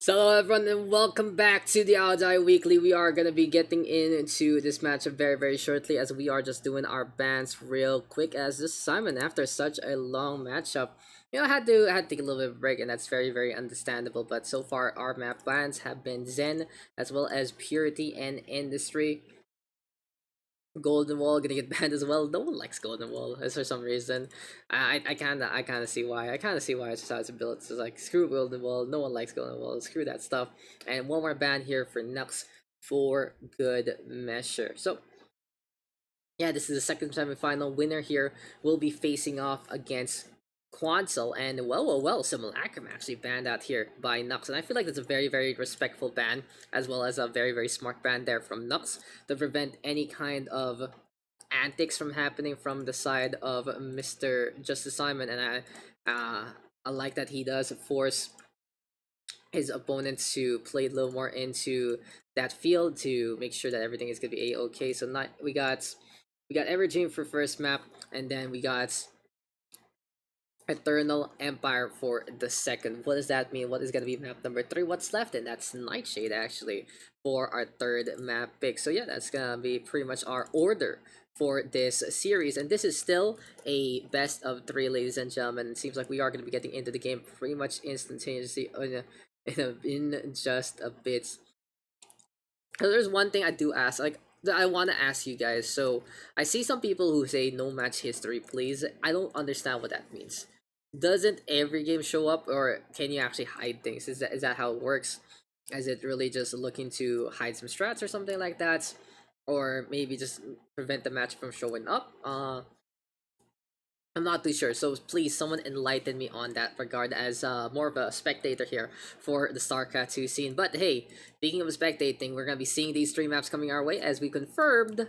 So hello everyone and welcome back to the Audai Weekly. We are going to be getting into this matchup very shortly, as we are just doing our bans real quick as this Simon after such a long matchup. You know, I had to take a little bit of a break, and that's very understandable, but so far our map bans have been Zen as well as Purity and Industry. Golden Wall gonna get banned as well. No one likes Golden Wall for some reason. I kinda see why. I kinda see why it's just how it's built. It's like screw Golden Wall. No one likes Golden Wall. Screw that stuff. And one more ban here for Nuks for good measure. So yeah, this is the second semifinal. Winner here will be facing off against Quansel, and well, Simulacrum actually banned out here by Nux, and I feel like that's a very respectful ban, as well as a very smart ban there from Nux to prevent any kind of antics from happening from the side of Mr. JusticeSimon, and I like that he does force his opponents to play a little more into that field to make sure that everything is gonna be a-okay. So not we got Everdream for first map, and then we got Eternal Empire for the second. What does that mean? What is going to be map number 3? What's left? And that's Nightshade actually for our third map pick. So yeah, that's going to be pretty much our order for this series. And this is still a best of 3, ladies and gentlemen. It seems like we are going to be getting into the game pretty much instantaneously in just a bit. So there's one thing I do ask, like, that I want to ask you guys. So I see some people who say no match history, please. I don't understand what that means. Doesn't every game show up, or can you actually hide things? Is that how it works? Is it really just looking to hide some strats or something like that, or maybe just prevent the match from showing up? I'm not too sure, so please someone enlighten me on that regard, as more of a spectator here for the StarCraft 2 scene. But hey, speaking of spectating, we're gonna be seeing these 3 maps coming our way, as we confirmed.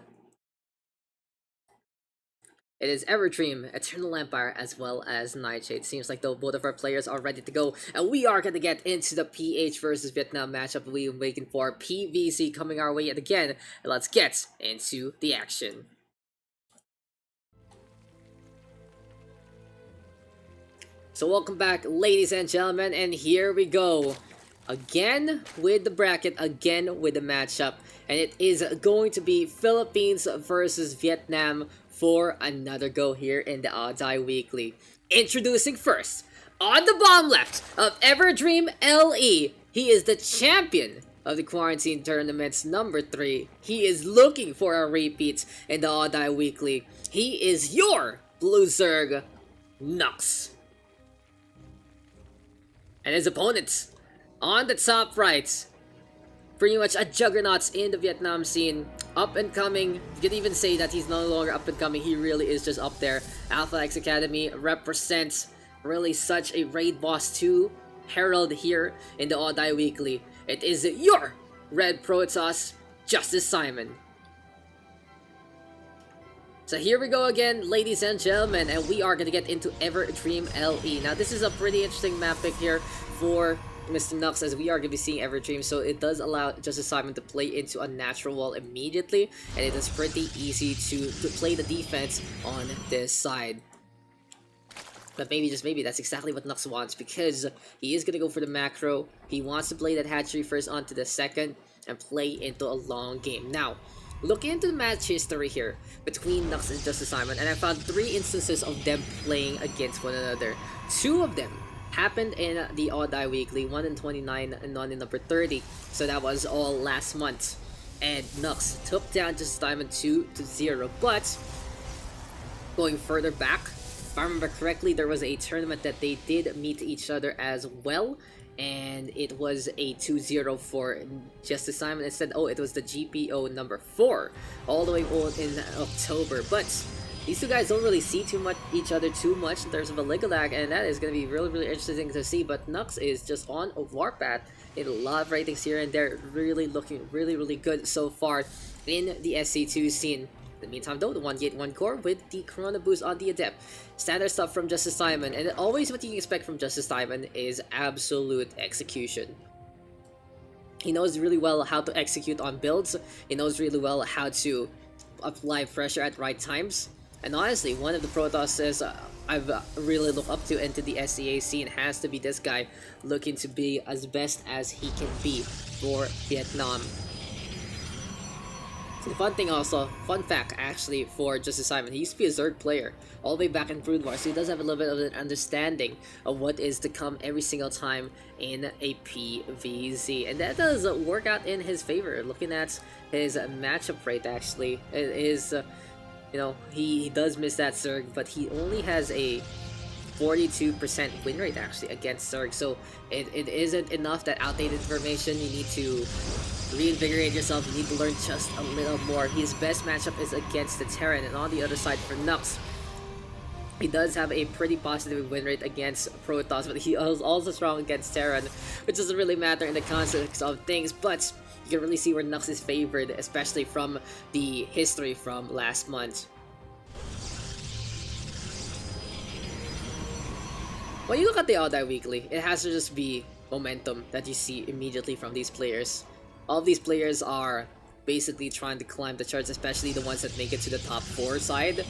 It is Everdream, Eternal Empire, as well as Nightshade. Seems like though both of our players are ready to go, and we are gonna get into the PH versus Vietnam matchup we've been waiting for. PVC coming our way yet again. Let's get into the action. So welcome back, ladies and gentlemen, and here we go. Again with the bracket, again with the matchup, and it is going to be Philippines versus Vietnam for another go here in the Audai Weekly. Introducing first, on the bottom left of Everdream LE, he is the champion of the Quarantine Tournament's number 3. He is looking for a repeat in the Audai Weekly. He is your Blue Zerg, Nuks. And his opponents, on the top right, pretty much a juggernaut in the Vietnam scene, up and coming. You could even say that he's no longer up and coming, he really is just up there. Alpha X Academy represents really such a raid boss 2 herald here in the Audai Weekly. It is your Red Protoss, JusticeSimon. So here we go again, ladies and gentlemen, and we are going to get into Everdream LE. Now this is a pretty interesting map pick here for Mr. Nux, as we are going to be seeing Everdream, so it does allow JusticeSimon to play into a natural wall immediately, and it is pretty easy to play the defense on this side. But maybe, just maybe, that's exactly what Nux wants, because he is going to go for the macro. He wants to play that hatchery first onto the second, and play into a long game. Now, look into the match history here between Nux and JusticeSimon, and I found 3 instances of them playing against one another. 2 of them happened in the Audai Weekly, 1 in 29 and 1 in number 30, so that was all last month. And Nux took down JusticeSimon 2-0, but going further back, if I remember correctly, there was a tournament that they did meet each other as well, and it was a 2-0 for JusticeSimon. Instead, it was the GPO number 4, all the way on in October. But these 2 guys don't really see each other too much in terms of a Liga lag, and that is going to be really interesting to see. But Nux is just on a warpath in a lot of ratings here and there, really looking really good so far in the SC2 scene. In the meantime though, the 1 gate 1 core with the Corona boost on the Adept. Standard stuff from JusticeSimon, and always what you can expect from JusticeSimon is absolute execution. He knows really well how to execute on builds, he knows really well how to apply pressure at right times, And honestly, one of the Protosses I've really looked up to into the SEA scene has to be this guy, looking to be as best as he can be for Vietnam. So the fun thing also, fun fact actually for JusticeSimon, he used to be a Zerg player all the way back in Brood War, so he does have a little bit of an understanding of what is to come every single time in a PvZ, and that does work out in his favor. Looking at his matchup rate, actually, it is, you know, he does miss that Zerg, but he only has a 42% win rate actually against Zerg, so it isn't enough. That outdated information, you need to reinvigorate yourself, you need to learn just a little more. His best matchup is against the Terran, and on the other side for Nuks, he does have a pretty positive win rate against Protoss, but he is also strong against Terran, which doesn't really matter in the context of things, but you can really see where Nuks is favored, especially from the history from last month. When you look at the All Die Weekly, it has to just be momentum that you see immediately from these players. All of these players are basically trying to climb the charts, especially the ones that make it to the top 4 side.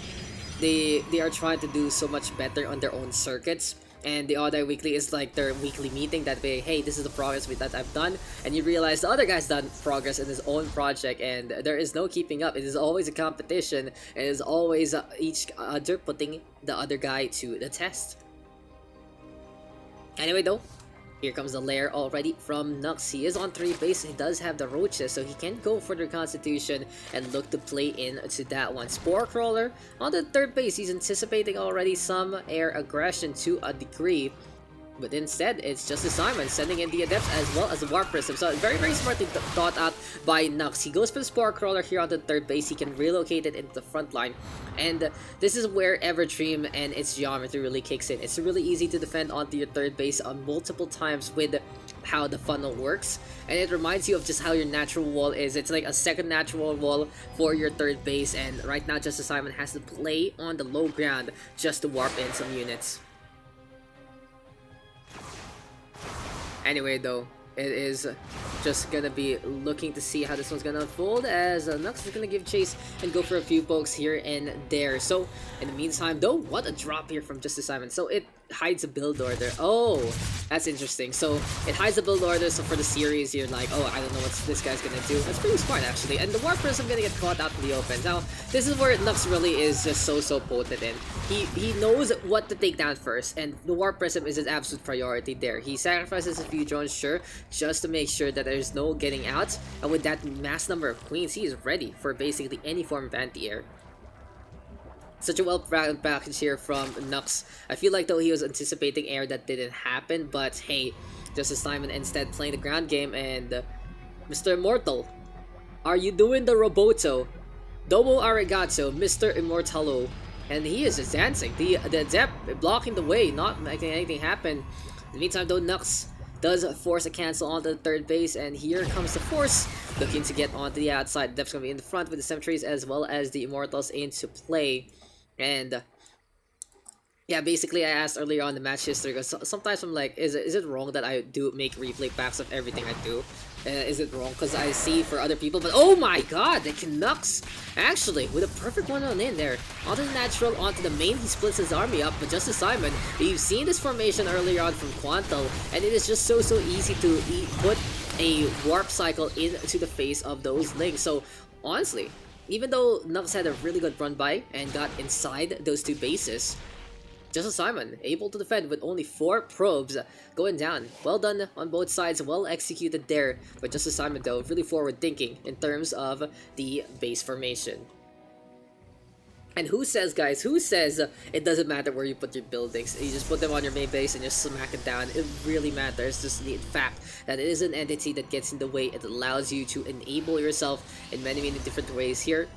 They are trying to do so much better on their own circuits, and the All Die Weekly is like their weekly meeting that they, hey, this is the progress that I've done, and you realize the other guy's done progress in his own project, and there is no keeping up. It is always a competition, and it is always each other putting the other guy to the test. Anyway though, here comes the lair already from Nuks. He is on 3 base, he does have the roaches, so he can go for the Constitution and look to play into that one. Spore Crawler on the 3rd base, he's anticipating already some air aggression to a degree. But instead, it's JusticeSimon sending in the Adepts as well as the Warp Prism. So very, very smartly thought out by Nuks. He goes for the Spore Crawler here on the 3rd base. He can relocate it into the front line. And this is where Everdream and its geometry really kicks in. It's really easy to defend onto your 3rd base on multiple times with how the funnel works. And it reminds you of just how your natural wall is. It's like a second natural wall for your 3rd base. And right now, JusticeSimon has to play on the low ground just to warp in some units. Anyway though, it is just gonna be looking to see how this one's gonna unfold, as Nuks is gonna give chase and go for a few pokes here and there. So in the meantime though, what a drop here from JusticeSimon. So it hides a build order. Oh, that's interesting. So it hides a build order, so for the series you're like, oh, I don't know what this guy's gonna do. That's pretty smart actually. And the Warp Prism gonna get caught out in the open. Now this is where Nuks really is just so potent in. He knows what to take down first, and the Warp Prism is his absolute priority there. He sacrifices a few drones, sure, just to make sure that there's no getting out, and with that mass number of queens, he is ready for basically any form of anti-air. Such a well-planned package here from Nuks. I feel like though he was anticipating air that didn't happen, but hey, JusticeSimon instead playing the ground game, and Mr. Immortal, are you doing the Roboto? Domo arigato, Mr. Immortalo. And he is just dancing. The Adept blocking the way, not making anything happen. In the meantime though, Nuks does force a cancel onto the 3rd base, and here comes the Force looking to get onto the outside. Adept's gonna be in the front with the Sentries as well as the Immortals into play. And yeah, basically I asked earlier on the match history, because sometimes I'm like, is it wrong that I do make replay packs of everything I do? Is it wrong because I see for other people? But oh my god, the Nuks actually with a perfect one on in there. Onto the natural, onto the main, he splits his army up. But JusticeSimon, you've seen this formation earlier on from Quantal, and it is just so easy to put a warp cycle into the face of those links. So honestly, even though Nuks had a really good run by and got inside those 2 bases, JusticeSimon able to defend with only 4 probes going down. Well done on both sides, well executed there. But JusticeSimon though, really forward thinking in terms of the base formation. And who says, guys, who says it doesn't matter where you put your buildings? You just put them on your main base and just smack it down. It really matters, just the fact that it is an entity that gets in the way. It allows you to enable yourself in many different ways here.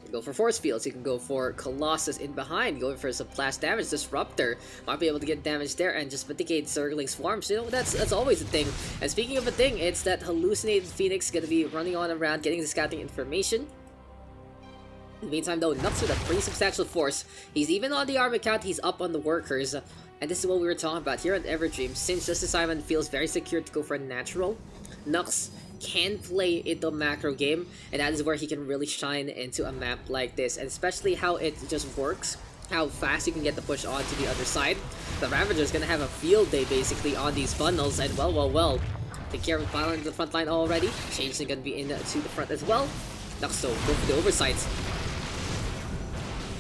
You can go for force fields, you can go for Colossus in behind, going for some blast damage. Disruptor might be able to get damage there and just mitigate circling swarms. You know, that's always a thing. And speaking of a thing, it's that hallucinated Phoenix gonna be running on around, getting the scouting information. In the meantime though, Nuks with a pretty substantial force. He's even on the army count, he's up on the workers. And this is what we were talking about here at Everdream. Since JusticeSimon feels very secure to go for a natural, Nuks can play into a macro game, and that is where he can really shine into a map like this, and especially how it just works, how fast you can get the push on to the other side. The Ravager's gonna have a field day basically on these bundles, and well, take care of the pile into the front line already. Change is gonna be into the front as well. Nuks though, go for the oversight.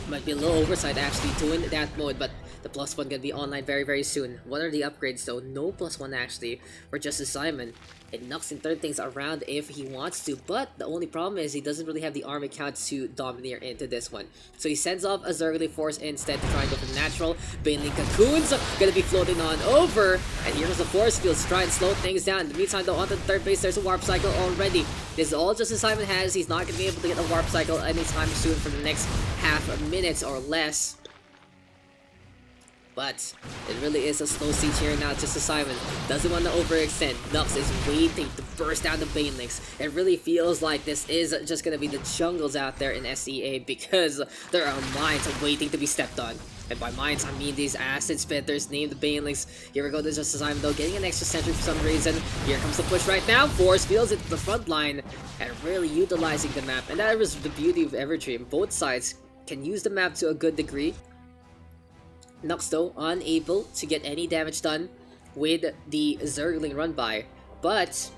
Might be a little oversight actually doing that mode, but the +1 gonna be online very soon. What are the upgrades though? No +1 actually for JusticeSimon. And Nuks can turn things around if he wants to, but the only problem is he doesn't really have the army count to domineer into this one. So he sends off a Zergly Force instead to try and go for the natural. Baneling Cocoons gonna be floating on over, and here comes the Force Fields to try and slow things down. In the meantime though, onto the third base, there's a Warp Cycle already. This is all JusticeSimon has. He's not gonna be able to get a Warp Cycle anytime soon for the next half a minute or less. But it really is a slow siege here now. JusticeSimon doesn't want to overextend. Nuks is waiting to burst down the Banelings. It really feels like this is just going to be the jungles out there in SEA, because there are mines waiting to be stepped on. And by mines, I mean these acid spitters named the Banelings. Here we go to JusticeSimon though, getting an extra sentry for some reason. Here comes the push right now. Force Fields into the front line and really utilizing the map. And that was the beauty of Everdream. Both sides can use the map to a good degree. Nuks though unable to get any damage done with the Zergling run by, but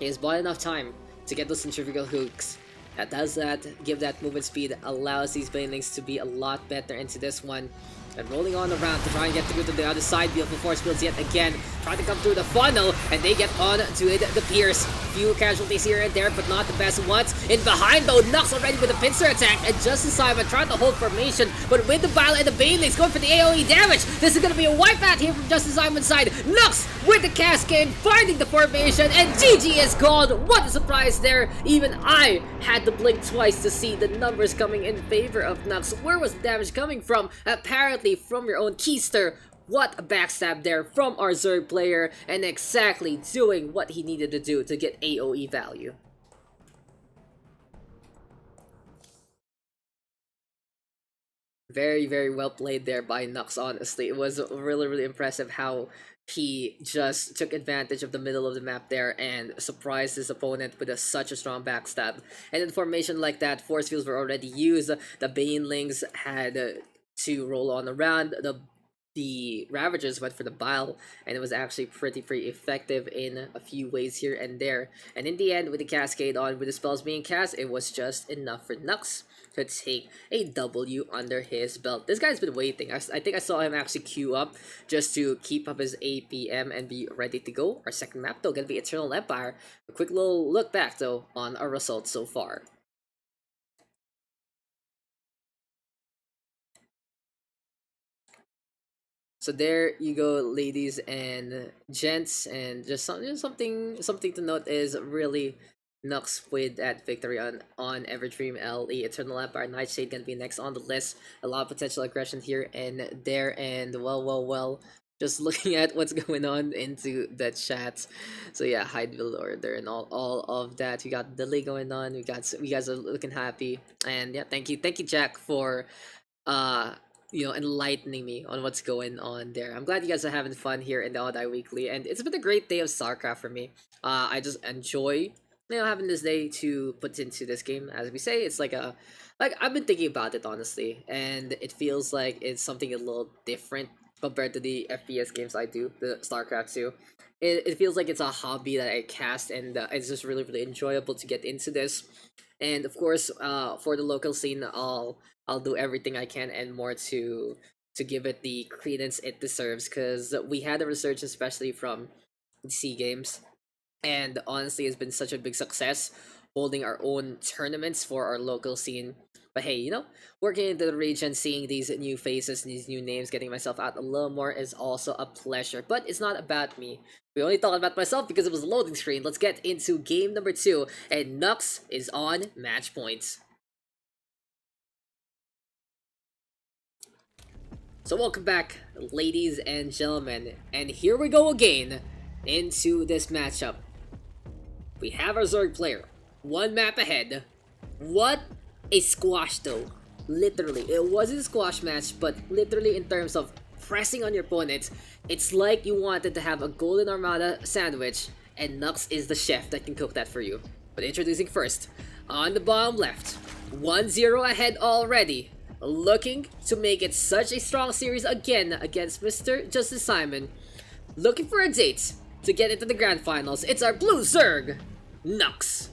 he has bought enough time to get those centrifugal hooks. That does that, give that movement speed, allows these Banelings to be a lot better into this one. And rolling on around to try and get through to the other side. Beautiful Force Fields yet again, trying to come through the funnel, and they get on to the Pierce. Few casualties here and there, but not the best ones. In behind though, Nuks already with a pincer attack, and JusticeSimon trying to hold formation, but with the Bile and the Banelings going for the AoE damage. This is gonna be a wipeout here from JusticeSimon's side. Nuks with the Cascade, finding the formation, and GG is called. What a surprise there. Even I had to blink twice to see the numbers coming in favor of Nuks. Where was the damage coming from? Apparently from your own Keister. What a backstab there from our Zerg player, and exactly doing what he needed to do to get AoE value. Very well played there by Nuks, honestly. It was really impressive how he just took advantage of the middle of the map there and surprised his opponent with such a strong backstab. And in formation like that, Force Fields were already used. The Banelings had to roll on around. The Ravagers went for the Bile, and it was actually pretty effective in a few ways here and there. And in the end, with the Cascade on, with the spells being cast, it was just enough for Nuks to take a W under his belt. This guy's been waiting. I think I saw him actually queue up just to keep up his APM and be ready to go. Our second map though, gonna be Eternal Empire. A quick little look back though on our results so far. So there you go, ladies and gents, and just something to note is really Nuks with that victory on Everdream LE. Eternal Empire Nightshade gonna be next on the list. A lot of potential aggression here and there, and well. Just looking at what's going on into the chat. So yeah, hide build order and all of that. We got delay going on. We guys are looking happy, and yeah, thank you Jack for you know, enlightening me on what's going on there. I'm glad you guys are having fun here in the All Die Weekly, and it's been a great day of StarCraft for me. I just enjoy, you know, having this day to put into this game. As we say, it's like I've been thinking about it honestly, and it feels like it's something a little different compared to the FPS games I do, the StarCraft 2. It feels like it's a hobby that I cast, and it's just really enjoyable to get into this. And of course, for the local scene, I'll do everything I can and more to give it the credence it deserves, because we had a research especially from C Games, and honestly it's been such a big success holding our own tournaments for our local scene. But hey, you know, working into the region, seeing these new faces, these new names, getting myself out a little more is also a pleasure. But it's not about me. We only thought about myself because it was a loading screen. Let's get into game number 2, and Nuks is on match points. So welcome back, ladies and gentlemen, and here we go again into this matchup. We have our Zerg player, one map ahead. What a squash though. Literally, it wasn't a squash match, but literally in terms of pressing on your opponents, it's like you wanted to have a Golden Armada sandwich and Nuks is the chef that can cook that for you. But introducing first, on the bottom left, 1-0 ahead already, looking to make it such a strong series again against Mr. JusticeSimon, looking for a date to get into the grand finals. It's our blue Zerg, Nuks.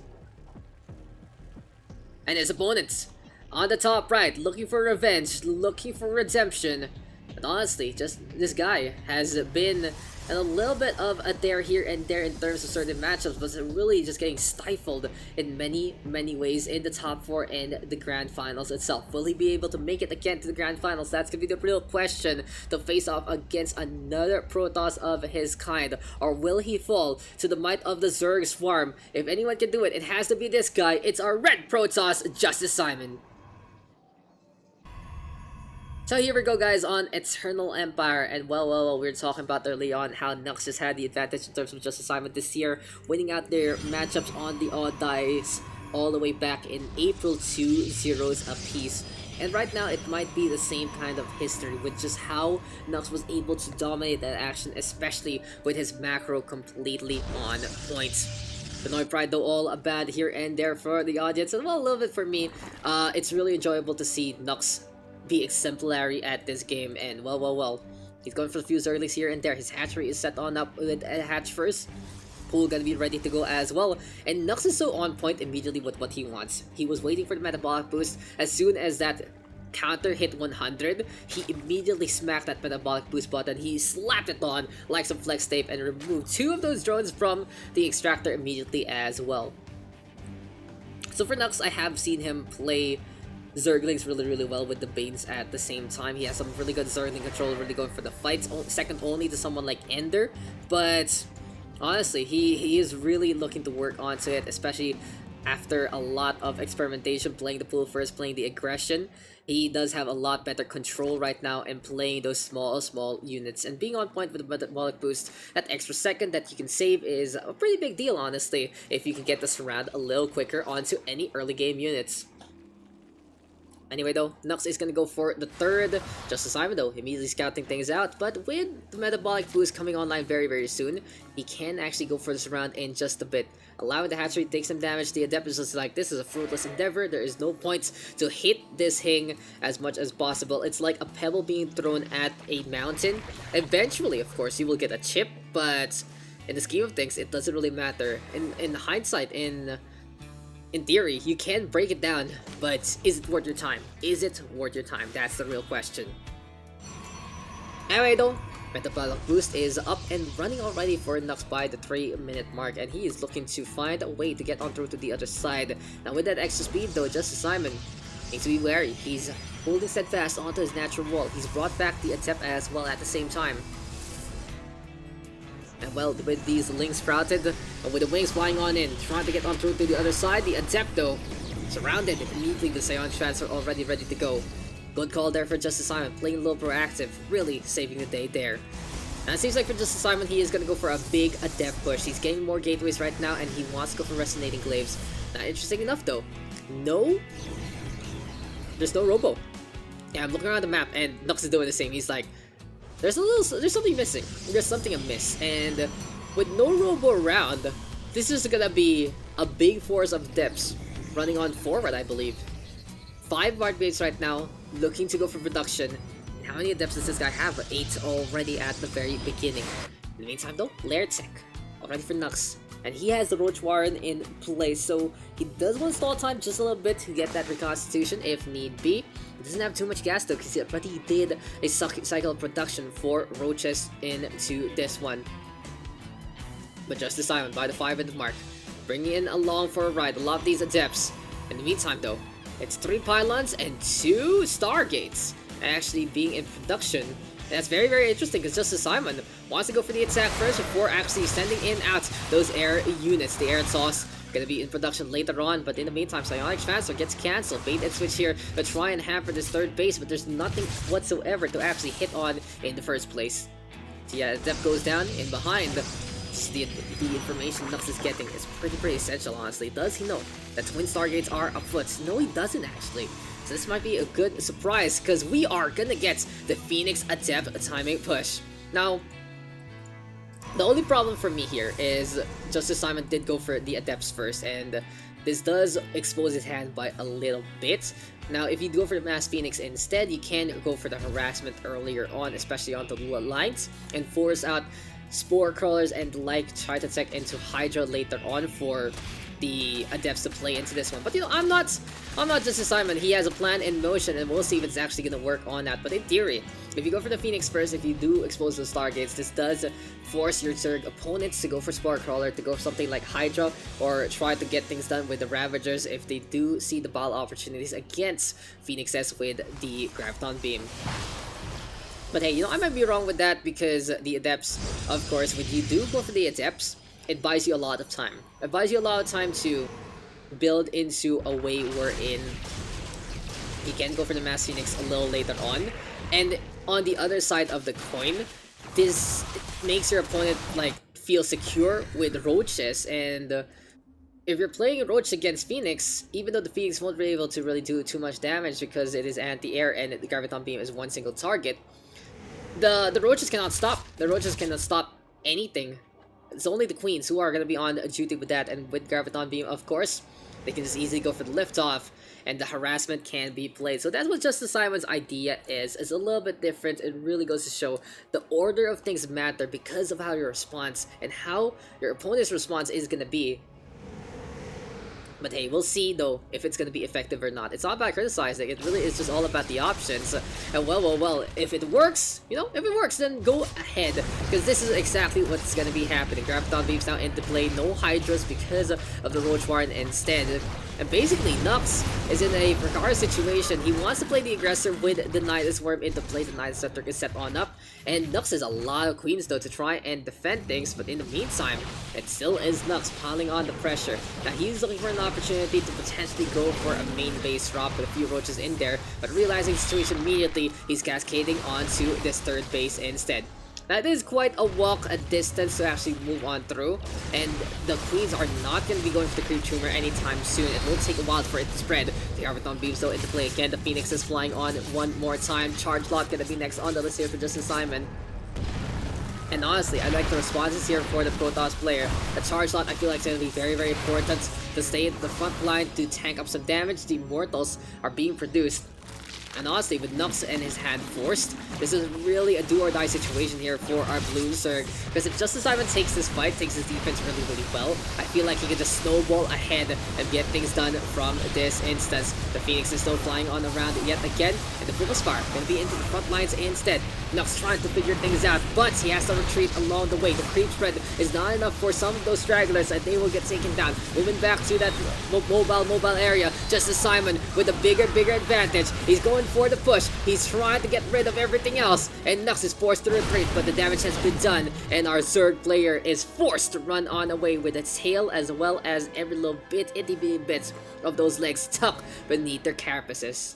And his opponents, on the top right, looking for revenge, looking for redemption. But honestly, just this guy has been a little bit of a there here and there in terms of certain matchups, but really just getting stifled in many ways in the top 4 and the grand finals itself. Will he be able to make it again to the grand finals? That's gonna be the real question, to face off against another Protoss of his kind, or will he fall to the might of the Zerg swarm? If anyone can do it, it has to be this guy. It's our red Protoss, JusticeSimon. So here we go, guys, on Eternal Empire, and well, we were talking about early on how Nuks has had the advantage in terms of JusticeSimon this year, winning out their matchups on the odd dice all the way back in April, 2-0s apiece. And right now, it might be the same kind of history with just how Nuks was able to dominate that action, especially with his macro completely on point. Pinoy Pride, though, all bad here and there for the audience, and well, a little bit for me. It's really enjoyable to see Nuks be exemplary at this game, and well, he's going for a few Zerglings here and there. His hatchery is set on up with a hatch first. Pool gonna be ready to go as well, and Nuks is so on point immediately with what he wants. He was waiting for the metabolic boost. As soon as that counter hit 100, he immediately smacked that metabolic boost button. He slapped it on like some flex tape and removed 2 of those drones from the extractor immediately as well. So for Nuks, I have seen him play Zerglings really well with the Banes at the same time. He has some really good Zergling control, really going for the fights, second only to someone like Ender. But honestly, he is really looking to work onto it, especially after a lot of experimentation, playing the pool first, playing the aggression. He does have a lot better control right now in playing those small units, and being on point with the metabolic boost. That extra second that you can save is a pretty big deal, honestly, if you can get the surround a little quicker onto any early game units. Anyway, though, Nuks is gonna go for the third. JusticeSimon, though, immediately scouting things out, but with the metabolic boost coming online very soon, he can actually go for this round in just a bit. Allowing the hatchery to take some damage, the Adept is just like, this is a fruitless endeavor. There is no point to hit this Hing as much as possible. It's like a pebble being thrown at a mountain. Eventually, of course, you will get a chip, but in the scheme of things, it doesn't really matter. In hindsight, in theory, you can break it down, but is it worth your time? Is it worth your time? That's the real question. Anyway, though, metabolic boost is up and running already for Nuks by the 3-minute mark, and he is looking to find a way to get on through to the other side. Now, with that extra speed, though, JusticeSimon needs to be wary. He's holding steadfast onto his natural wall. He's brought back the Adept as well at the same time. And well, with these Lings sprouted, with the wings flying on in, trying to get on through to the other side, the Adept, though, surrounded immediately. The Scion transfer already ready to go. Good call there for JusticeSimon, playing a little proactive, really saving the day there. And it seems like for JusticeSimon, he is going to go for a big Adept push. He's getting more gateways right now, and he wants to go for Resonating Glaives. Now, interesting enough, though, there's no Robo. Yeah, I'm looking around the map, and Nuks is doing the same. He's like, there's something missing. There's something amiss, and with no Robo around, this is gonna be a big force of Adepts running on forward, I believe. 5 Guard Waves right now, looking to go for production. How many Adepts does this guy have? 8 already at the very beginning. In the meantime, though, Lair Tech already for Nuks, and he has the Roach Warren in place, so he does want to stall time just a little bit to get that reconstitution if need be. Doesn't have too much gas though, because he already did a cycle of production for Roaches into this one. But JusticeSimon by the 5-minute mark, bringing in along for a ride a lot of these Adepts. In the meantime though, it's 3 pylons and 2 Stargates actually being in production. And that's very interesting, because JusticeSimon wants to go for the attack first before actually sending in out those air units. The air sauce gonna be in production later on, but in the meantime, Psionic Transfer gets cancelled. Bait and switch here to try and hamper this third base, but there's nothing whatsoever to actually hit on in the first place. So yeah, Adept goes down in behind. The information Nuks is getting is pretty essential, honestly. Does he know that Twin Stargates are afoot? No, he doesn't actually. So this might be a good surprise, because we are gonna get the Phoenix Adept timing push. Now, The only problem for me here is JusticeSimon did go for the Adepts first, and this does expose his hand by a little bit. Now, if you go for the Mass Phoenix instead, you can go for the Harassment earlier on, especially on the lines, and force out Spore Crawlers and try to tech into Hydra later on for the Adepts to play into this one. But you know, I'm not JusticeSimon. He has a plan in motion, and we'll see if it's actually gonna work on that. But in theory, if you go for the Phoenix first, if you do expose those Stargates, this does force your Zerg opponents to go for Spore Crawler, to go for something like Hydra, or try to get things done with the Ravagers if they do see the ball opportunities against Phoenixes with the Graviton Beam. But hey, you know, I might be wrong with that, because the Adepts, of course, when you do go for the Adepts, it buys you a lot of time. It buys you a lot of time to build into a way wherein you can go for the Mass Phoenix a little later on. And on the other side of the coin, this makes your opponent like feel secure with Roaches, and if you're playing Roach against Phoenix, even though the Phoenix won't be able to really do too much damage because it is anti-air and the Graviton Beam is one single target, the Roaches cannot stop. The Roaches cannot stop anything. It's only the Queens who are going to be on duty with that, and with Graviton Beam, of course, they can just easily go for the liftoff, and the Harassment can be played. So that's what JusticeSimon's idea is. It's a little bit different. It really goes to show the order of things matter because of how your response and how your opponent's response is going to be. But hey, we'll see though if it's going to be effective or not. It's not about criticizing, it really is just all about the options. And well, if it works, you know, if it works, then go ahead, because this is exactly what's going to be happening. Graviton Beam's now into play, no Hydras because of the Roach Warren instead. And basically, Nuks is in a precarious situation. He wants to play the aggressor with the Nidus Worm into play. The Nidus Scepter is set on up. And Nuks has a lot of Queens though to try and defend things. But in the meantime, it still is Nuks piling on the pressure. Now he's looking for an opportunity to potentially go for a main base drop with a few Roaches in there. But realizing the situation immediately, he's cascading onto this third base instead. That is quite a walk, a distance to actually move on through, and the Queens are not going to be going for the Creep Tumor anytime soon. It will take a while for it to spread. The Graviton Beam still into play again. The Phoenix is flying on one more time. Charge Lot going to be next on the list here for JusticeSimon. And honestly, I like the responses here for the Protoss player. The Charge Lot, I feel like, is going to be very important to stay at the front line to tank up some damage. The Immortals are being produced. And honestly, with Nuks and his hand forced, this is really a do-or-die situation here for our blue Zerg. Because if JusticeSimon takes this fight, takes his defense really well, I feel like he can just snowball ahead and get things done from this instance. The Phoenix is still flying on around yet again, and the Focus Fire going to be into the front lines instead. Nuks trying to figure things out, but he has to retreat along the way. The creep spread is not enough for some of those stragglers, and they will get taken down. Moving back to that mobile area, JusticeSimon with a bigger advantage. He's going for the push. He's trying to get rid of everything else, and Nuks is forced to retreat, but the damage has been done, and our Zerg player is forced to run on away with its tail, as well as every little bit, itty bitty bits of those legs stuck beneath their carapaces.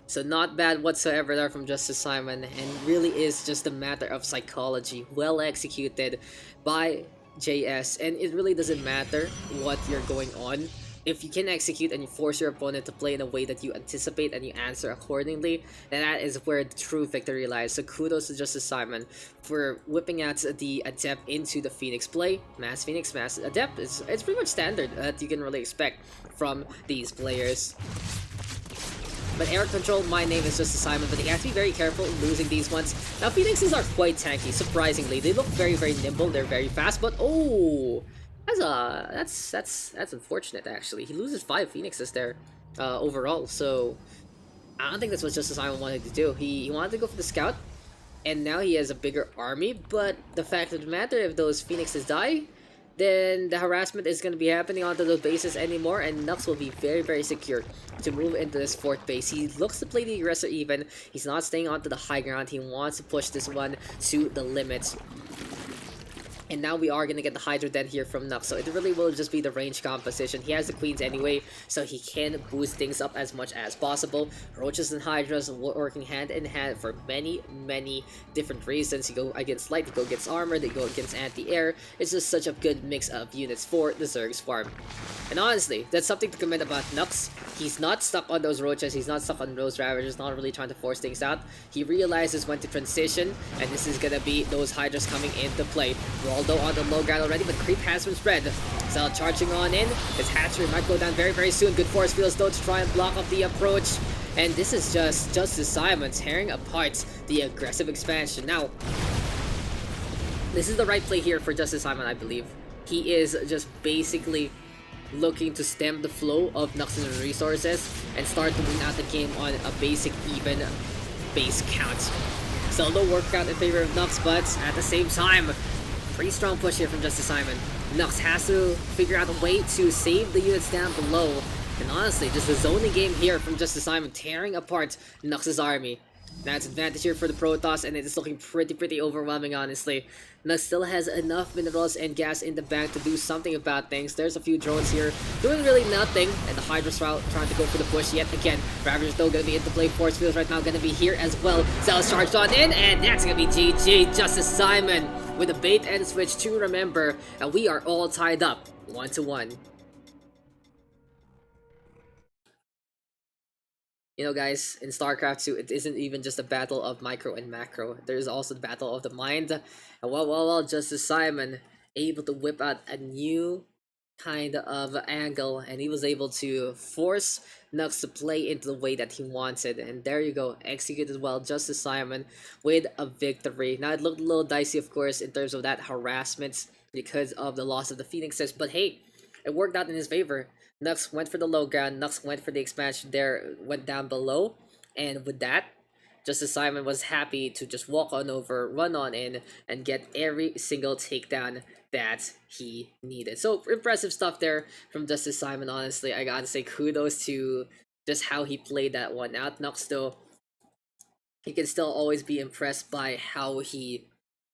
So not bad whatsoever there from JusticeSimon, and really is just a matter of psychology, well executed by JS, and it really doesn't matter what you're going on. If you can execute and you force your opponent to play in a way that you anticipate and you answer accordingly, then that is where the true victory lies. So kudos to JusticeSimon for whipping out the Adept into the Phoenix play. Mass Phoenix, Mass Adept, it's pretty much standard that you can really expect from these players. But air control, my name is JusticeSimon, but he has to be very careful losing these ones. Now Phoenixes are quite tanky, surprisingly. They look very nimble, they're very fast, but oh! That's unfortunate actually. He loses 5 Phoenixes there overall, so I don't think that's what JusticeSimon wanted to do. He wanted to go for the scout, and now he has a bigger army, but the fact of the matter, if those Phoenixes die, then the harassment is going to be happening onto those bases anymore, and Nuks will be very secure to move into this 4th base. He looks to play the aggressor even. He's not staying onto the high ground. He wants to push this one to the limits. And now we are gonna get the Hydro Den here from Nuks, so it really will just be the range composition. He has the Queens anyway, so he can boost things up as much as possible. Roaches and Hydras working hand in hand for many different reasons. You go against light, you go against armor, they go against anti-air. It's just such a good mix of units for the Zerg's farm. And honestly, that's something to comment about Nux. He's not stuck on those roaches, he's not stuck on those ravagers, not really trying to force things out. He realizes when to transition, and this is gonna be those Hydras coming into play. Waldo on the low ground already, but creep has been spread. Cell charging on in. His hatchery might go down very soon. Good force fields though to try and block up the approach. And this is just JusticeSimon tearing apart the aggressive expansion. Now, this is the right play here for JusticeSimon, I believe. He is just basically looking to stem the flow of Nux's resources and start to win out the game on a basic even base count. So no workout in favor of Nux, but at the same time, pretty strong push here from JusticeSimon. Nux has to figure out a way to save the units down below. And honestly, just the zoning game here from JusticeSimon tearing apart Nux's army. That's advantage here for the Protoss, and it is looking pretty overwhelming, honestly. Nux still has enough minerals and gas in the bank to do something about things. There's a few drones here doing really nothing, and the Hydra's trying to go for the push yet again. Ravager's still gonna be into play. Force fields right now gonna be here as well. Cells charged on in, and that's gonna be GG. JusticeSimon with a bait and switch to remember, and we are all tied up 1-1. You know, guys, in StarCraft 2, it isn't even just a battle of micro and macro. There's also the battle of the mind. And well, JusticeSimon able to whip out a new kind of angle, and he was able to force Nux to play into the way that he wanted. And there you go, executed well, JusticeSimon with a victory. Now, it looked a little dicey, of course, in terms of that harassment because of the loss of the Phoenixes, but hey, it worked out in his favor. Nux went for the low ground, Nux went for the expansion there, went down below, and with that, JusticeSimon was happy to just walk on over, run on in, and get every single takedown that he needed. So, impressive stuff there from JusticeSimon, honestly. I gotta say kudos to just how he played that one out. Nux, though, he can still always be impressed by how he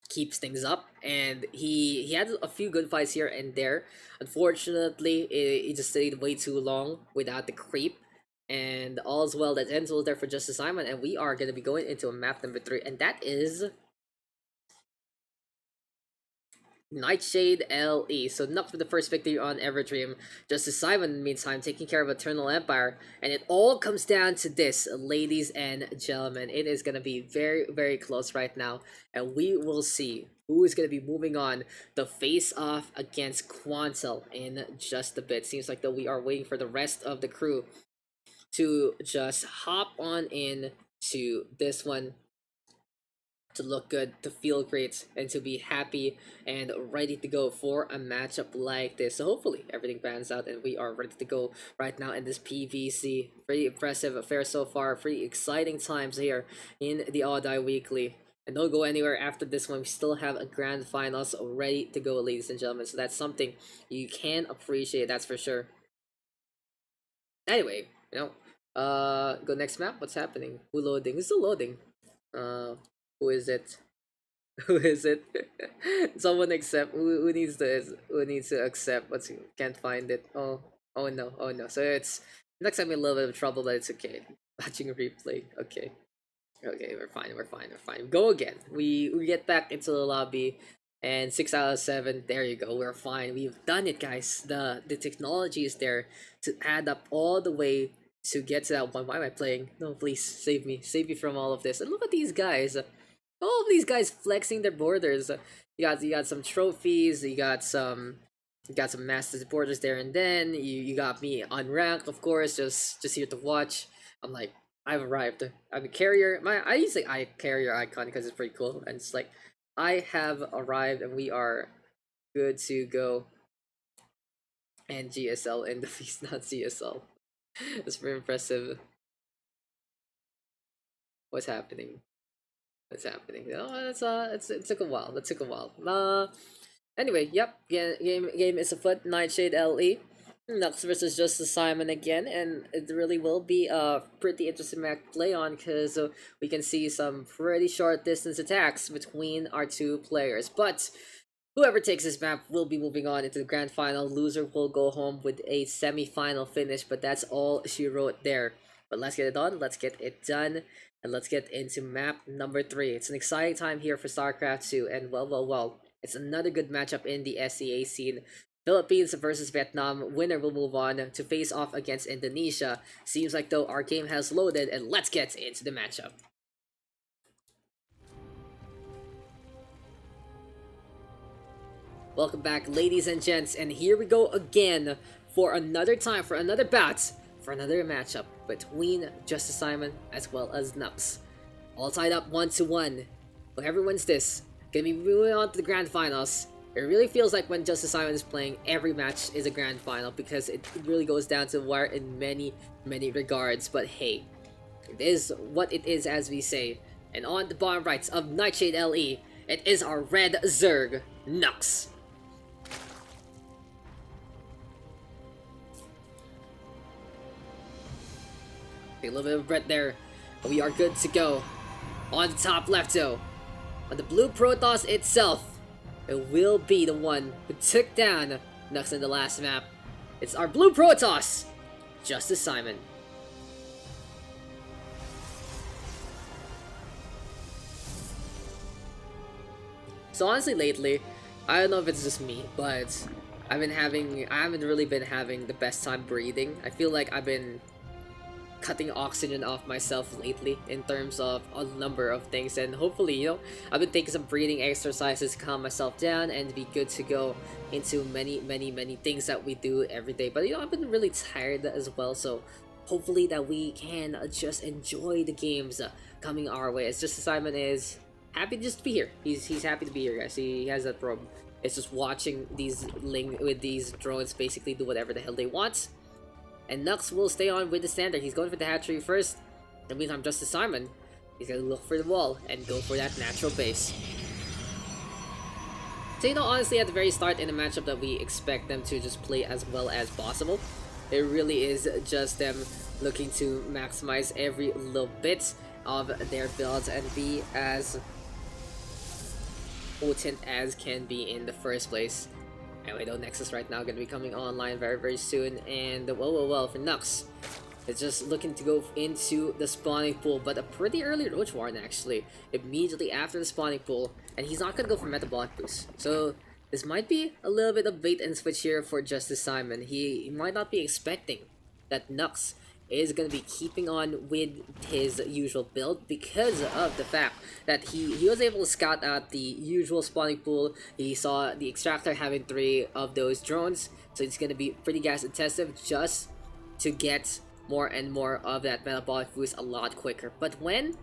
keeps things up, and he had a few good fights here and there. Unfortunately, it just stayed way too long without the creep, and all's well that ends well there for JusticeSimon, and we are going to be going into a map number 3, and that is Nightshade LE. So Nuks for the first victory on Everdream. JusticeSimon, in the meantime, taking care of Eternal Empire. And it all comes down to this, ladies and gentlemen. It is going to be very close right now. And we will see who is going to be moving on the face-off against Quantel in just a bit. Seems like that we are waiting for the rest of the crew to just hop on in to this one, to look good, to feel great, and to be happy and ready to go for a matchup like this. So hopefully everything pans out and we are ready to go right now in this PVC. Pretty impressive affair so far. Pretty exciting times here in the Audai Weekly. And don't go anywhere after this one. We still have a grand finals ready to go, ladies and gentlemen. So that's something you can appreciate, that's for sure. Anyway, go next map. What's happening? Who loading? It's still loading. Who is it? Who is it? Someone accept. Who needs to accept? Can't find it. Oh no. So it's next time in a little bit of trouble, but it's okay. Watching a replay. Okay, we're fine. Go again. We get back into the lobby, and 6 out of 7. There you go. We're fine. We've done it, guys. The technology is there to add up all the way to get to that one. Why am I playing? No, please save me from all of this. And look at these guys. All of these guys flexing their borders. You got some trophies. You got some masters borders there, and then you got me unranked, of course, just here to watch. I'm like, I've arrived. I'm a carrier. I use the carrier icon because it's pretty cool, and it's like I have arrived, and we are good to go. And GSL in the feast, not CSL. It's very impressive. What's happening? Oh, it took a while. That took a while. Anyway, yep. Game is afoot. Nightshade LE. Nux versus JusticeSimon again, and it really will be a pretty interesting match to play on, because we can see some pretty short distance attacks between our two players. But Whoever takes this map will be moving on into the grand final. Loser will go home with a semi-final finish, but that's all she wrote there. But let's get it on, let's get it done, and let's get into map number 3. It's an exciting time here for StarCraft 2, and well, it's another good matchup in the SEA scene. Philippines versus Vietnam. Winner will move on to face off against Indonesia. Seems like though our game has loaded, and let's get into the matchup. Welcome back, ladies and gents, and here we go again for another time, for another bout, for another matchup between JusticeSimon as well as Nuks. All tied up 1-1. Whoever wins this, gonna be moving on to the grand finals. It really feels like when JusticeSimon is playing, every match is a grand final because it really goes down to the wire in many regards. But hey, it is what it is, as we say. And on the bottom right of Nightshade LE, it is our red Zerg, Nuks. A little bit of breath there, but we are good to go. On the top left though, on the blue Protoss itself, it will be the one who took down Nuks in the last map. It's our blue Protoss, JusticeSimon. So honestly lately, I don't know if it's just me, but I haven't really been having the best time breathing. I feel like I've been cutting oxygen off myself lately in terms of a number of things, and hopefully, I've been taking some breathing exercises to calm myself down and be good to go into many things that we do every day. But I've been really tired as well, so hopefully that we can just enjoy the games coming our way. It's just Simon is happy just to be here. He's happy to be here, guys. He has that problem. It's just watching these these drones basically do whatever the hell they want. And Nuks will stay on with the standard. He's going for the hatchery first. In the meantime, JusticeSimon, he's going to look for the wall and go for that natural base. So honestly, at the very start in the matchup that we expect them to just play as well as possible. It really is just them looking to maximize every little bit of their builds and be as potent as can be in the first place. Anyway, though, Nexus right now going to be coming online very soon, and well, for Nuks, it's just looking to go into the spawning pool, but a pretty early Roach Warren actually, immediately after the spawning pool, and he's not going to go for Metabolic Boost. So this might be a little bit of bait and switch here for JusticeSimon. He might not be expecting that Nuks is going to be keeping on with his usual build because of the fact that he was able to scout out the usual spawning pool. He saw the extractor having 3 of those drones, so it's going to be pretty gas intensive just to get more and more of that metabolic boost a lot quicker. But when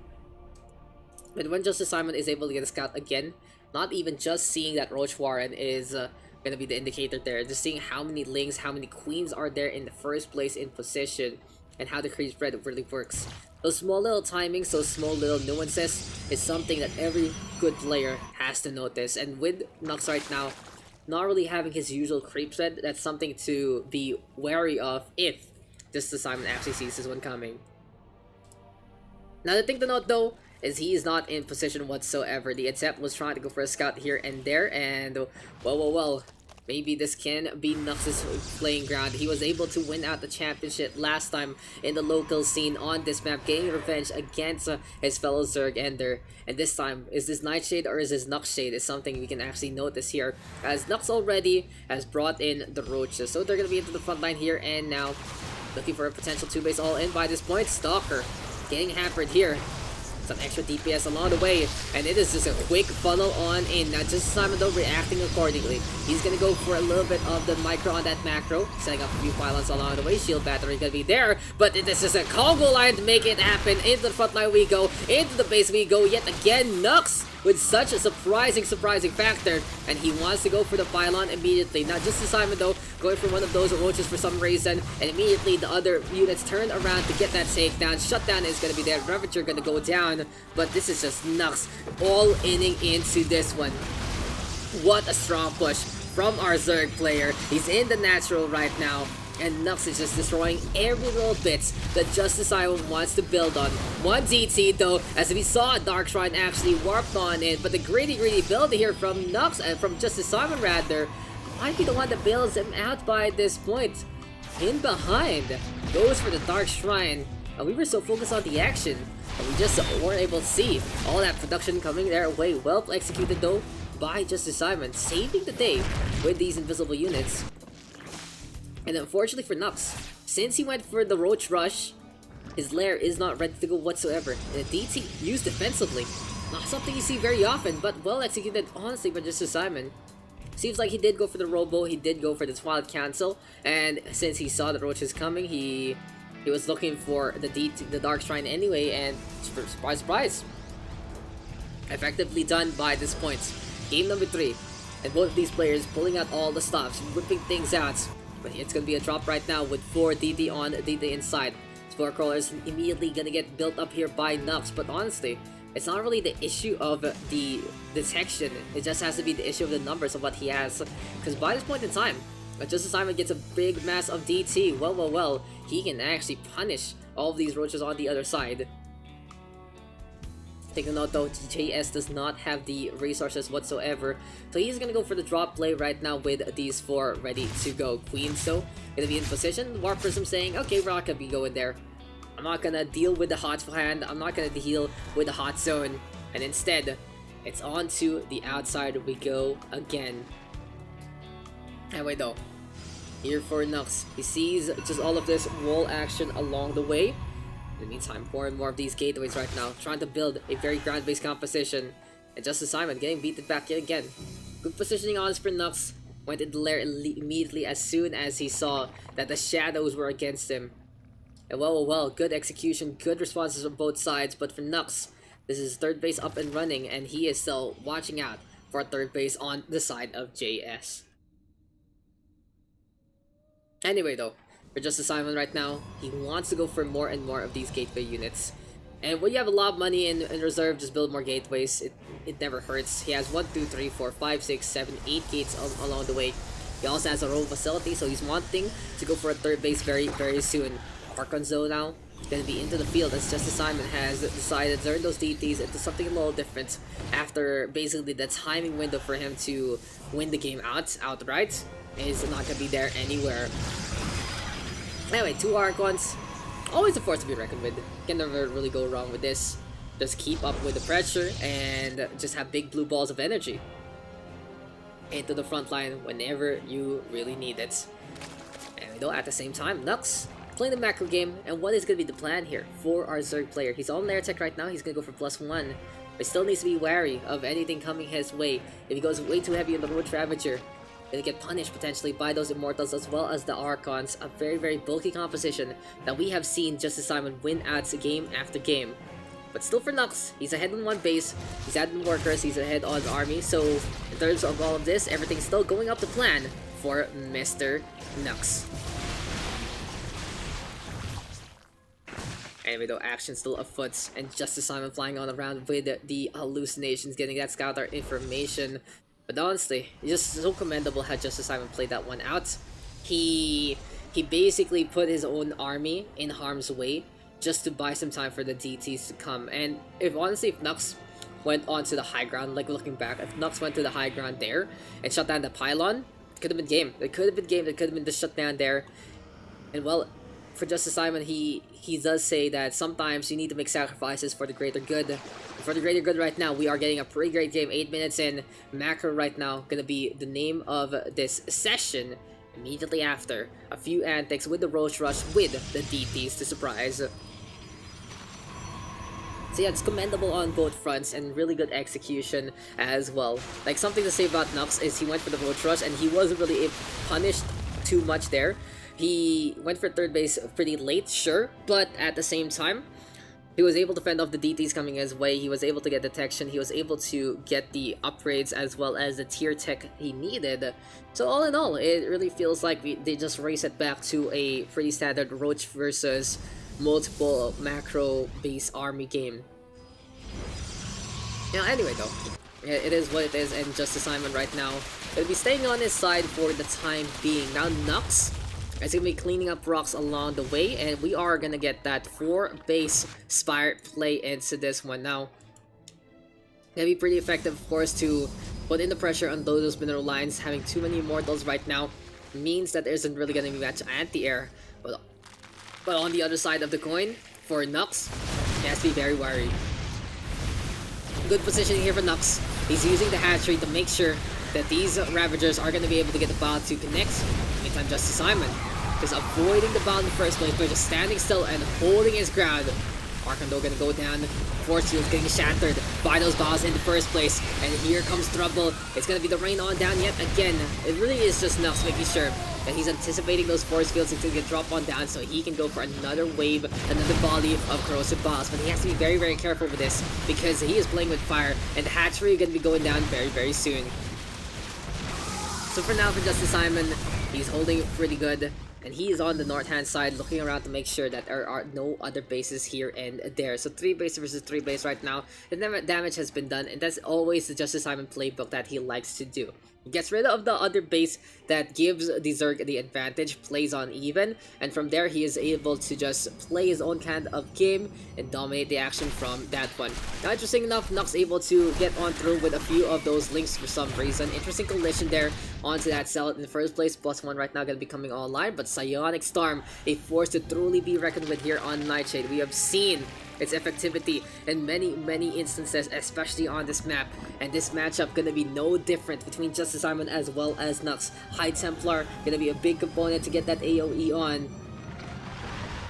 JusticeSimon is able to get a scout again, not even just seeing that Roach Warren is going to be the indicator there, just seeing how many lings, how many queens are there in the first place in position, and how the creep spread really works. Those small little timings, those small little nuances is something that every good player has to notice. And with Nuks right now not really having his usual creep spread, that's something to be wary of if JusticeSimon actually sees this one coming. Now the thing to note though is he is not in position whatsoever. The attempt was trying to go for a scout here and there, and well, maybe this can be Nuks' playing ground. He was able to win out the championship last time in the local scene on this map, getting revenge against his fellow Zerg Ender. And this time, is this Nightshade or is this Nuckshade is something we can actually notice here, as Nuks already has brought in the Roaches. So they're going to be into the front line here, and now looking for a potential 2-base all-in by this point. Stalker getting hampered here. Some extra DPS along the way, and it is just a quick funnel on in. Now JusticeSimon though reacting accordingly. He's gonna go for a little bit of the micro on that macro, setting up a few pylons along the way. Shield battery gonna be there, but this is a combo line to make it happen. Into the front line we go, into the base we go yet again. Nuks with such a surprising factor, and he wants to go for the pylon immediately. Now JusticeSimon though going for one of those roaches for some reason, and immediately the other units turn around to get that takedown. Shutdown is gonna be there, Ravager gonna go down, but this is just Nuks all inning into this one. What a strong push from our Zerg player. He's in the natural right now. And Nuks is just destroying every little bit that JusticeSimon wants to build on. One DT though, as we saw Dark Shrine actually warped on it, but the greedy build here from Nuks, and from JusticeSimon rather, might be the one that bails him out by this point. In behind, goes for the Dark Shrine. And we were so focused on the action, and we just weren't able to see all that production coming their way. Well executed though by JusticeSimon, saving the day with these invisible units. And unfortunately for Nuks, since he went for the Roach Rush, his lair is not ready to go whatsoever. And the DT used defensively. Not something you see very often, but well executed honestly by JusticeSimon. Seems like he did go for the Robo, he did go for the Twilight Cancel, and since he saw the Roaches coming, he was looking for the Dark Shrine anyway, and surprise, surprise, effectively done by this point. Game number 3, and both of these players pulling out all the stops, whipping things out. But it's gonna be a drop right now with 4 DD on the inside. Spore Crawlers immediately gonna get built up here by Nuks, but honestly, it's not really the issue of the detection, it just has to be the issue of the numbers of what he has. Because by this point in time, JusticeSimon gets a big mass of DT, well, he can actually punish all of these roaches on the other side. Take a note though, JS does not have the resources whatsoever, so he's gonna go for the drop play right now with these 4 ready to go. Queens though, gonna be in position. Warp Prism saying, okay, we're not gonna be going there. I'm not gonna deal with the hot hand, I'm not gonna deal with the hot zone, and instead, it's on to the outside we go again. Anyway though, here for Nuks, he sees just all of this wall action along the way. In the meantime, more and more of these gateways right now, trying to build a very ground-based composition. And JusticeSimon getting beaten back yet again. Good positioning on for Nuks. Went into the lair immediately as soon as he saw that the shadows were against him. And well, good execution, good responses on both sides. But for Nuks, this is third base up and running, and he is still watching out for third base on the side of JS. Anyway though, for JusticeSimon right now, he wants to go for more and more of these gateway units. And when you have a lot of money in reserve, just build more gateways. It never hurts. He has 1, 2, 3, 4, 5, 6, 7, 8 gates along the way. He also has a road facility, so he's wanting to go for a third base very soon. Archon Zone now, gonna be into the field as JusticeSimon has decided to turn those DTs into something a little different after basically the timing window for him to win the game outright is not gonna be there anywhere. Anyway, 2 Archons, always a force to be reckoned with. Can never really go wrong with this. Just keep up with the pressure and just have big blue balls of energy into the front line whenever you really need it. And though at the same time, Nuks playing the macro game, and what is going to be the plan here for our Zerg player? He's on lair tech right now, he's going to go for +1, but still needs to be wary of anything coming his way. If he goes way too heavy on the Roach Ravager, gonna get punished potentially by those Immortals as well as the Archons, a very bulky composition that we have seen JusticeSimon win out game after game. But still for Nuks, he's ahead on 1 base, he's ahead on workers, he's ahead on army, so in terms of all of this, everything's still going up to plan for Mr. Nuks. Anyway though, action still afoot, and JusticeSimon flying on around with the hallucinations, getting that scouter information. But honestly, it's just so commendable how JusticeSimon played that one out. He basically put his own army in harm's way just to buy some time for the DTs to come. And if Nuks went onto the high ground, like looking back, if Nuks went to the high ground there and shut down the pylon, it could have been game. It could have been game. It could have been the shutdown there. And well, for JusticeSimon, he does say that sometimes you need to make sacrifices for the greater good. For the greater good right now, we are getting a pretty great game. 8 minutes in, macro right now, gonna be the name of this session. Immediately after, a few antics with the Roach Rush with the DTs to surprise. So yeah, it's commendable on both fronts and really good execution as well. Like, something to say about Nuks is he went for the Roach Rush and he wasn't really punished too much there. He went for third base pretty late, sure, but at the same time, he was able to fend off the DTs coming his way, he was able to get detection, he was able to get the upgrades as well as the tier tech he needed. So all in all, it really feels like they just race it back to a pretty standard Roach versus multiple macro base army game. Now anyway though, it is what it is, and JusticeSimon right now will be staying on his side for the time being. Now Nuks It's gonna be cleaning up rocks along the way, and we are gonna get that 4 base Spire play into this one. Now, gonna be pretty effective, of course, to put in the pressure on those mineral lines. Having too many immortals right now means that there isn't really gonna be much anti-air. But on the other side of the coin, for Nuks, he has to be very wary. Good positioning here for Nuks. He's using the hatchery to make sure that these Ravagers are going to be able to get the bow to connect. Meantime, JusticeSimon just avoiding the bow in the first place by just standing still and holding his ground. Arkando gonna go down. Force field getting shattered by those bows in the first place. And here comes trouble. It's gonna be the rain on down yet again. It really is just Nuks making sure that he's anticipating those force fields until they get drop on down so he can go for another wave, another volley of corrosive bombs. But he has to be very, very careful with this because he is playing with fire and the hatchery is gonna be going down very, very soon. So for now, for JusticeSimon, he's holding it pretty good. And he is on the north hand side looking around to make sure that there are no other bases here and there. So 3 base versus 3 base right now. The damage has been done, and that's always the JusticeSimon playbook that he likes to do. He gets rid of the other base that gives the Zerg the advantage, plays on even, and from there he is able to just play his own kind of game and dominate the action from that one. Now, interesting enough, Nuks able to get on through with a few of those links for some reason. Interesting collision there onto that Zealot in the first place. +1 right now going to be coming online, but Psionic Storm, a force to truly be reckoned with here on Nightshade. We have seen its effectivity in many instances, especially on this map, and this matchup gonna be no different between JusticeSimon as well as Nuks. High Templar gonna be a big component to get that AoE on.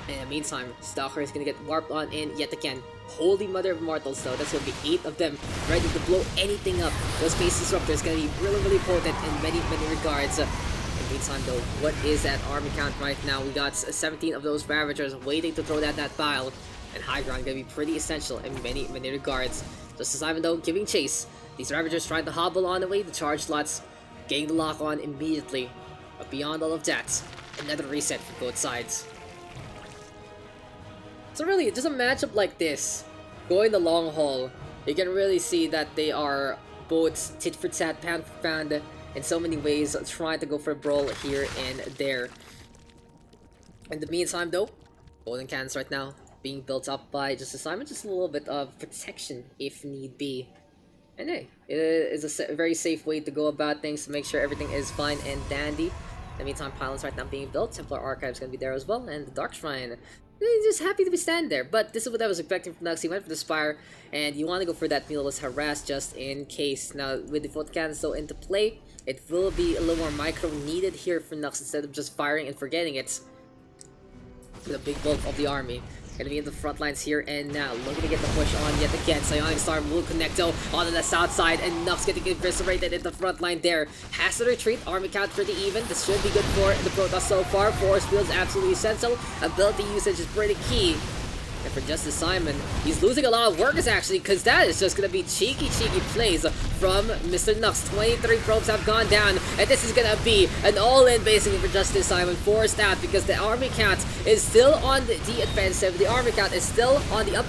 In the meantime, Stalker is gonna get warped on in yet again. Holy Mother of Mortals though, that's gonna be 8 of them ready to blow anything up. Those Space Disruptors gonna be really potent in many regards. In the meantime though, what is that army count right now? We got 17 of those Ravagers waiting to throw down that pile. And high ground gonna be pretty essential in many regards. JusticeSimon though giving chase. These Ravagers trying to hobble on the way, the charge slots, getting the lock on immediately. But beyond all of that, another reset for both sides. So really, just a matchup like this, going the long haul, you can really see that they are both tit for tat, pound for pound, in so many ways, trying to go for a brawl here and there. In the meantime though, golden cannons right now being built up by JusticeSimon, just a little bit of protection if need be. And hey, it is a very safe way to go about things to make sure everything is fine and dandy. In the meantime, pylons right now being built, Templar Archive is going to be there as well, and the Dark Shrine. He's just happy to be standing there, but this is what I was expecting from Nuks. He went for the Spire, and you want to go for that Needleless Harass just in case. Now, with the Foot Cannons still into play, it will be a little more micro needed here for Nuks instead of just firing and forgetting it. With a big bulk of the army. Gonna be in the front lines here and now. Looking to get the push on yet again. Psionic Storm will connect though onto the south side, and Nuks getting eviscerated in the front line there. Has to retreat. Army count pretty even. This should be good for the Protoss so far. Force fields absolutely essential. Ability usage is pretty key. And for JusticeSimon, he's losing a lot of workers actually, because that is just going to be cheeky plays from Mr. Nuks. 23 probes have gone down, and this is going to be an all-in basically for JusticeSimon, forced out because the army count is still on the offensive. The army count is still on the up,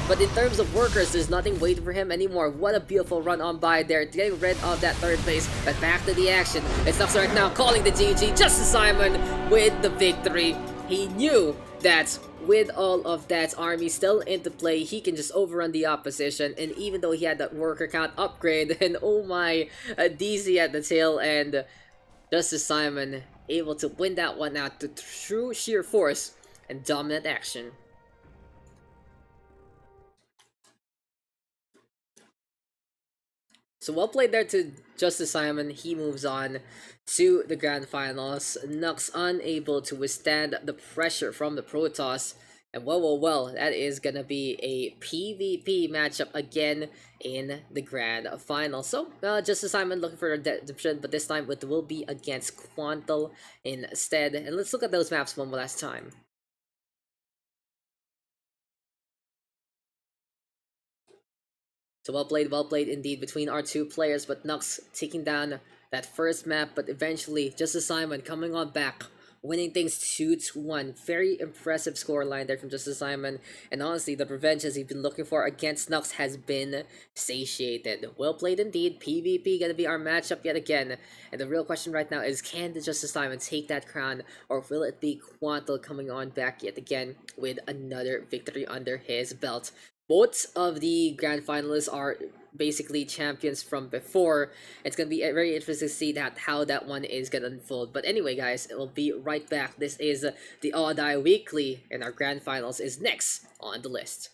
but in terms of workers, there's nothing waiting for him anymore. What a beautiful run on by there, getting rid of that third base, but back to the action. It's Nuks right now calling the GG. JusticeSimon with the victory. He knew that with all of that army still into play, he can just overrun the opposition, and even though he had that worker count upgrade, and oh my, DC at the tail end, JusticeSimon able to win that one out to true sheer force and dominant action. So well played there to JusticeSimon. He moves on to the grand finals. Nuks unable to withstand the pressure from the Protoss. And well, that is gonna be a PvP matchup again in the grand final. So JusticeSimon looking for redemption, but this time it will be against Quantal instead. And let's look at those maps one last time. So well played indeed between our two players, but Nuks taking down that first map, but eventually JusticeSimon coming on back winning things 2-1. Very impressive scoreline there from JusticeSimon. And honestly, the revenge as he's been looking for against Nuks has been satiated. Well played indeed. PvP gonna be our matchup yet again. And the real question right now is, can the JusticeSimon take that crown, or will it be Quantal coming on back yet again with another victory under his belt? Both of the grand finalists are basically champions from before. It's gonna be very interesting to see that how that one is gonna unfold. But anyway, guys, it will be right back. This is the All Die Weekly, and our grand finals is next on the list.